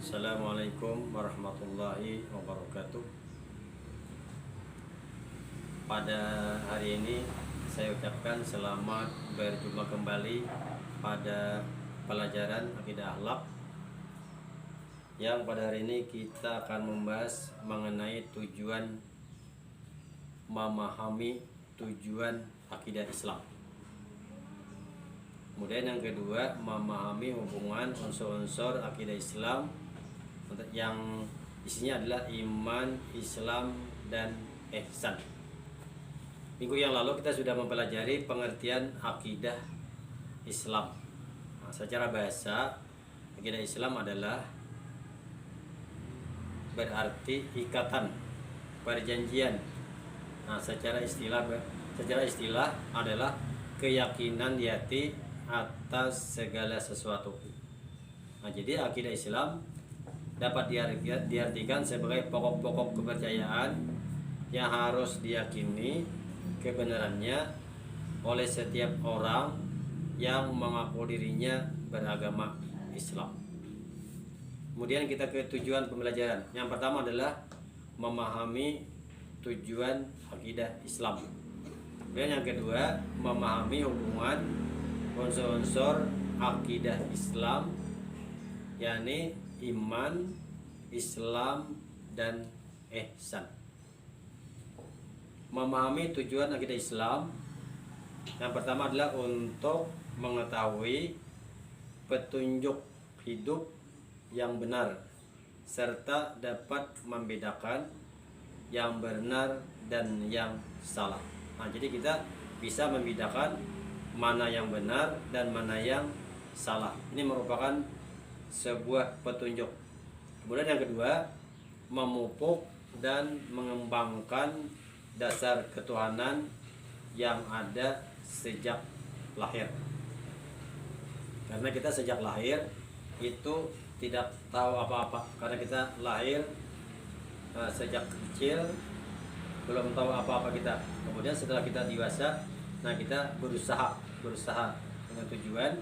Assalamualaikum warahmatullahi wabarakatuh. Pada hari ini saya ucapkan selamat berjumpa kembali pada pelajaran akidah akhlak, yang pada hari ini kita akan membahas mengenai tujuan memahami tujuan akidah Islam. Kemudian yang kedua, memahami hubungan unsur-unsur akidah Islam yang isinya adalah iman, Islam, dan ihsan. Minggu yang lalu kita sudah mempelajari pengertian akidah Islam. Secara bahasa, akidah Islam adalah berarti ikatan, perjanjian. Secara istilah adalah keyakinan di hati atas segala sesuatu. Jadi akidah Islam dapat diartikan sebagai pokok-pokok kepercayaan yang harus diyakini kebenarannya oleh setiap orang yang mengaku dirinya beragama Islam. Kemudian kita ke tujuan pembelajaran. Yang pertama adalah memahami tujuan akidah Islam. Kemudian yang kedua, memahami hubungan unsur-unsur akidah Islam, yakni iman, Islam, dan ihsan. Memahami tujuan akidah Islam, yang pertama adalah untuk mengetahui petunjuk hidup yang benar serta dapat membedakan yang benar dan yang salah. Jadi kita bisa membedakan mana yang benar dan mana yang salah. Ini merupakan sebuah petunjuk. Kemudian yang kedua, memupuk dan mengembangkan dasar ketuhanan yang ada sejak lahir. Karena kita sejak lahir itu tidak tahu apa-apa, karena kita lahir sejak kecil belum tahu apa-apa kita. Kemudian setelah kita dewasa, kita berusaha dengan tujuan.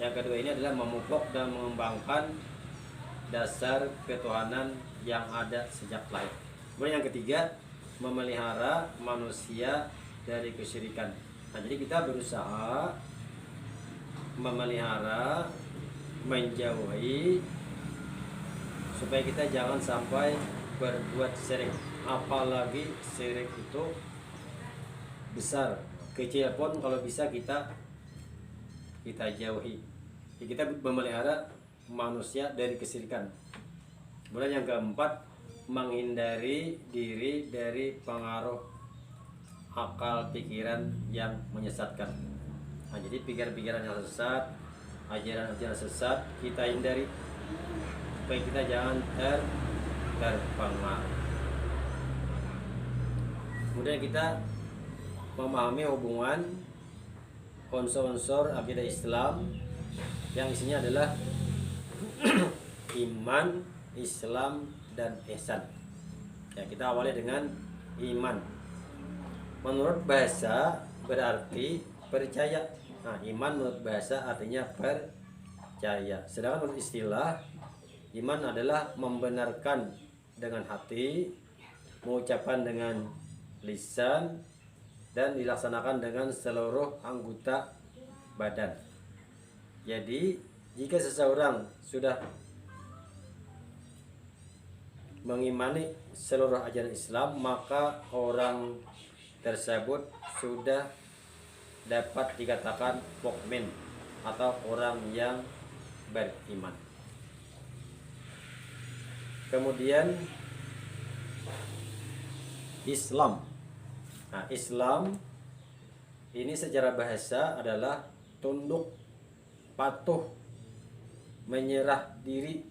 Yang kedua ini adalah memupuk dan mengembangkan dasar ketuhanan yang ada sejak lahir. Kemudian yang ketiga, memelihara manusia dari kesyirikan. Jadi kita berusaha memelihara, menjauhi supaya kita jangan sampai berbuat syirik. Apalagi syirik itu besar, kecil pun kalau bisa kita jauhi. Kita memelihara manusia dari kesyirikan. Kemudian yang keempat, menghindari diri dari pengaruh akal pikiran yang menyesatkan. Jadi pikiran-pikiran yang sesat, ajaran-ajaran sesat kita hindari supaya kita jangan terpengaruh. Kemudian kita memahami hubungan unsur-unsur akidah Islam yang isinya adalah iman, Islam, dan ihsan. Kita awali dengan iman. Menurut bahasa berarti percaya. Iman menurut bahasa artinya percaya. Sedangkan menurut istilah, iman adalah membenarkan dengan hati, mengucapkan dengan lisan, dan dilaksanakan dengan seluruh anggota badan. Jadi jika seseorang sudah mengimani seluruh ajaran Islam, maka orang tersebut sudah dapat dikatakan mukmin atau orang yang beriman. Kemudian Islam. Islam ini secara bahasa adalah tunduk, patuh, menyerah diri,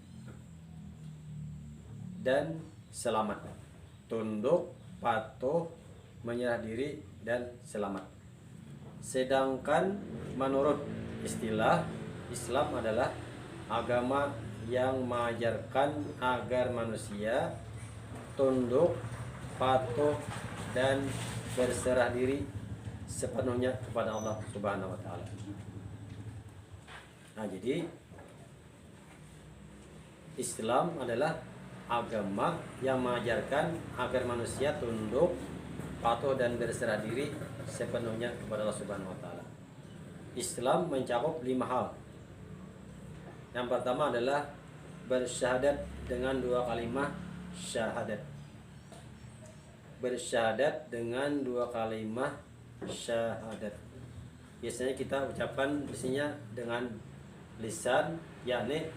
dan selamat. Tunduk, patuh, menyerah diri, dan selamat. Sedangkan menurut istilah, Islam adalah agama yang mengajarkan agar manusia tunduk, patuh, dan berserah diri sepenuhnya kepada Allah Subhanahu wa taala. Jadi Islam adalah agama yang mengajarkan agar manusia tunduk, patuh dan berserah diri sepenuhnya kepada Allah Subhanahu wa taala. Islam mencakup 5 hal. Yang pertama adalah bersyahadat dengan 2 kalimat syahadat. Bersyahadat dengan 2 kalimat syahadat. Biasanya kita ucapkan isinya dengan lisan, yakni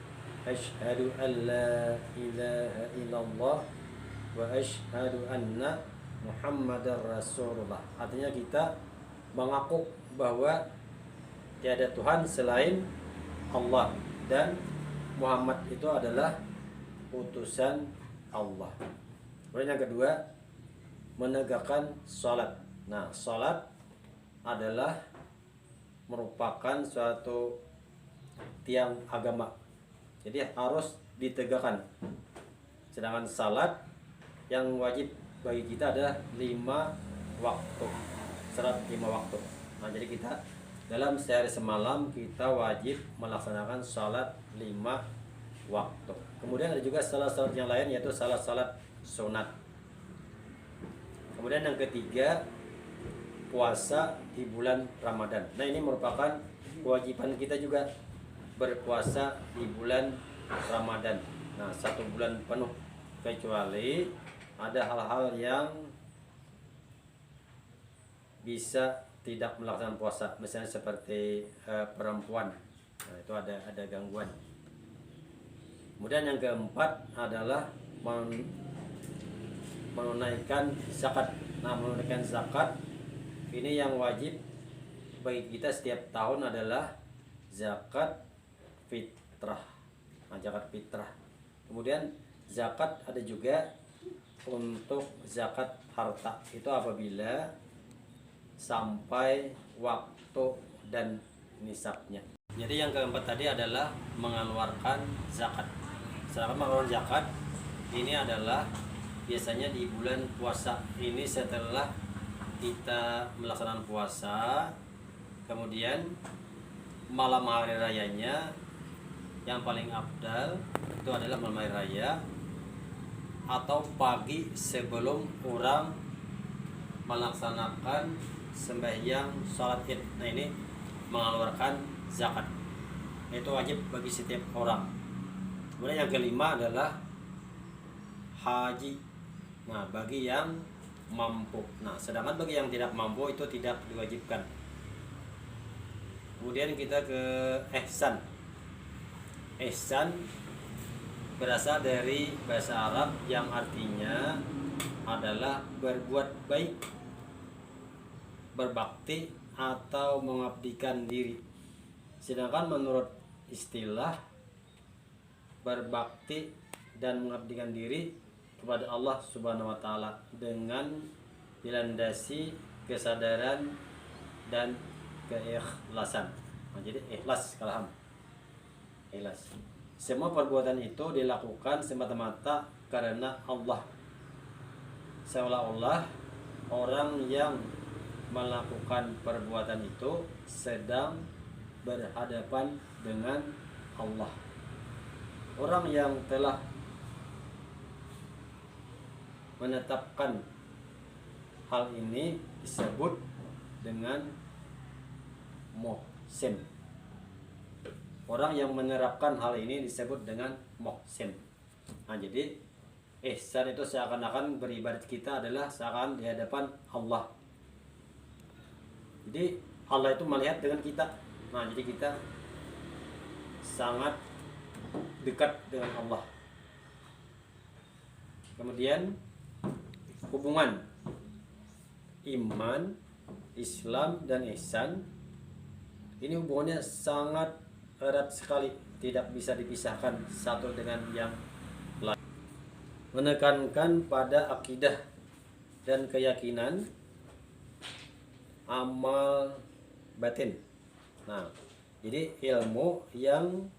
asyhadu an la ilaha illallah wa asyhadu anna muhammadar rasulullah. Artinya kita mengaku bahwa tiada Tuhan selain Allah dan Muhammad itu adalah utusan Allah. Kemudian yang kedua, menegakkan sholat. Nah, sholat adalah merupakan suatu tiang agama, jadi harus ditegakkan. Sedangkan salat yang wajib bagi kita adalah 5 waktu, salat 5 waktu. Nah, jadi kita dalam sehari semalam kita wajib melaksanakan salat 5 waktu. Kemudian ada juga salat-salat yang lain, yaitu salat-salat sunat. Kemudian yang ketiga, puasa di bulan Ramadan. Nah, ini merupakan kewajiban kita juga, berpuasa di bulan Ramadan. Nah, 1 bulan penuh, kecuali ada hal-hal yang bisa tidak melaksanakan puasa, misalnya seperti perempuan. Nah, itu ada gangguan. Kemudian yang keempat adalah menunaikan zakat. Nah, menunaikan zakat ini yang wajib bagi kita setiap tahun adalah zakat fitrah. Nah, zakat fitrah. Kemudian zakat ada juga untuk zakat harta. Itu apabila sampai waktu dan nisabnya. Jadi yang keempat tadi adalah mengeluarkan zakat. Sedangkan mengeluarkan zakat ini adalah biasanya di bulan puasa. Ini setelah kita melaksanakan puasa, kemudian malam hari rayanya yang paling afdal itu adalah malam hari raya atau pagi sebelum orang melaksanakan sembahyang salat Id. Nah, ini mengeluarkan zakat. Itu wajib bagi setiap orang. Kemudian yang kelima adalah haji. Nah, bagi yang mampu. Nah, sedangkan bagi yang tidak mampu itu tidak diwajibkan. Kemudian kita ke ihsan. Ihsan berasal dari bahasa Arab yang artinya adalah berbuat baik, berbakti atau mengabdikan diri. Sedangkan menurut istilah, berbakti dan mengabdikan diri kepada Allah Subhanahu wa taala dengan dilandasi kesadaran dan keikhlasan. Nah, jadi ikhlas kalham. Ikhlas. Semua perbuatan itu dilakukan semata-mata karena Allah. Seolah-olah orang yang melakukan perbuatan itu sedang berhadapan dengan Allah. Orang yang telah menetapkan hal ini disebut dengan muhsin. Orang yang menerapkan hal ini disebut dengan muhsin. Nah, jadi ihsan itu seakan-akan beribadat kita adalah seakan di hadapan Allah. Jadi Allah itu melihat dengan kita. Nah, jadi kita sangat dekat dengan Allah. Kemudian hubungan iman, Islam dan ihsan ini hubungannya sangat erat sekali, tidak bisa dipisahkan satu dengan yang lain. Menekankan pada akidah dan keyakinan, amal batin. Nah, jadi ilmu yang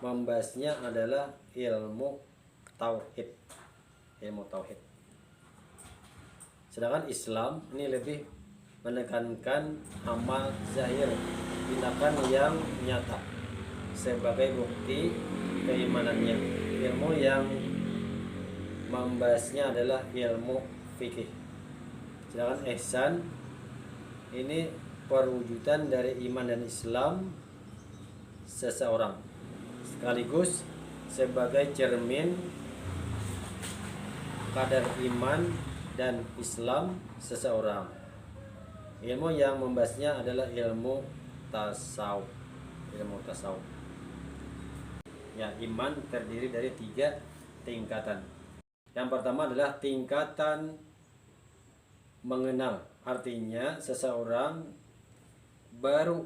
membahasnya adalah ilmu tauhid. Ilmu tauhid. Sedangkan Islam ini lebih menekankan amal zahir, tindakan yang nyata sebagai bukti keimanannya. Ilmu yang membahasnya adalah ilmu fikih. Sedangkan ihsan ini perwujudan dari iman dan Islam seseorang, sekaligus sebagai cermin kadar iman dan Islam seseorang. Ilmu yang membahasnya adalah ilmu tasawuf. Ilmu tasawuf. Ya, iman terdiri dari 3 tingkatan. Yang pertama adalah tingkatan mengenal. Artinya seseorang baru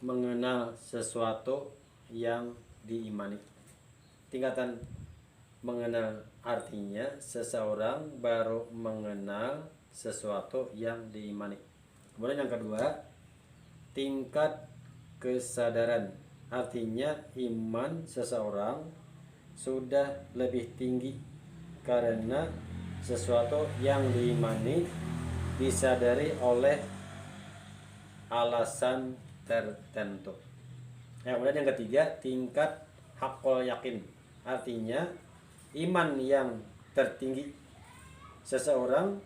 mengenal sesuatu yang diimani. Tingkatan mengenal artinya seseorang baru mengenal sesuatu yang diimani. Kemudian yang kedua, tingkat kesadaran. Artinya iman seseorang sudah lebih tinggi karena sesuatu yang diimani disadari oleh alasan tertentu. Kemudian yang ketiga, tingkat haqqul yakin. Artinya iman yang tertinggi, seseorang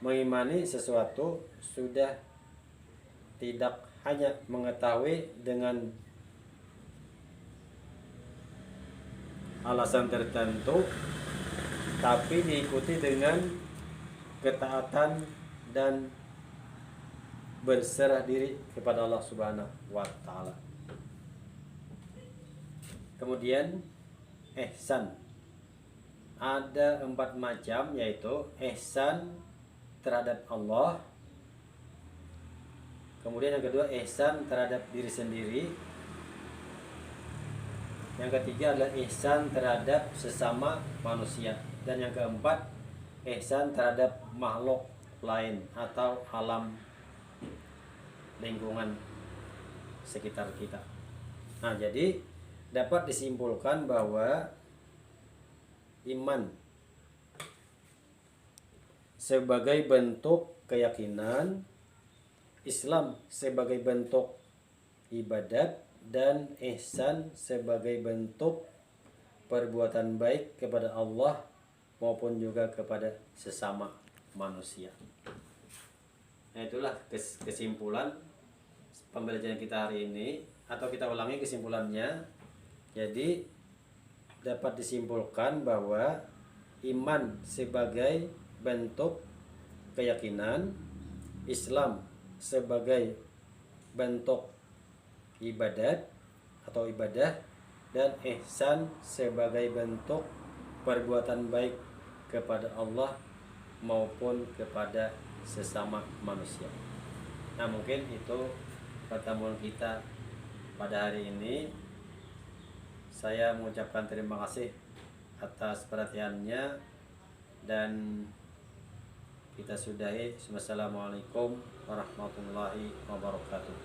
mengimani sesuatu sudah tidak hanya mengetahui dengan alasan tertentu, tapi diikuti dengan ketaatan dan berserah diri kepada Allah Subhanahu wa taala. Kemudian ihsan ada 4 macam, yaitu ihsan terhadap Allah. Kemudian yang kedua, ihsan terhadap diri sendiri. Yang ketiga adalah ihsan terhadap sesama manusia. Dan yang keempat, ihsan terhadap makhluk lain atau alam lingkungan sekitar kita. Nah, jadi dapat disimpulkan bahwa iman sebagai bentuk keyakinan, Islam sebagai bentuk ibadat, dan ihsan sebagai bentuk perbuatan baik kepada Allah maupun juga kepada sesama manusia. Nah, itulah kesimpulan pembelajaran kita hari ini, atau kita ulangi kesimpulannya. Jadi dapat disimpulkan bahwa iman sebagai bentuk keyakinan, Islam sebagai bentuk ibadat atau ibadah, dan ihsan sebagai bentuk perbuatan baik kepada Allah maupun kepada sesama manusia. Nah, mungkin itu pertemuan kita pada hari ini. Saya mengucapkan terima kasih atas perhatiannya, dan kita sudahi. Wassalamualaikum warahmatullahi wabarakatuh.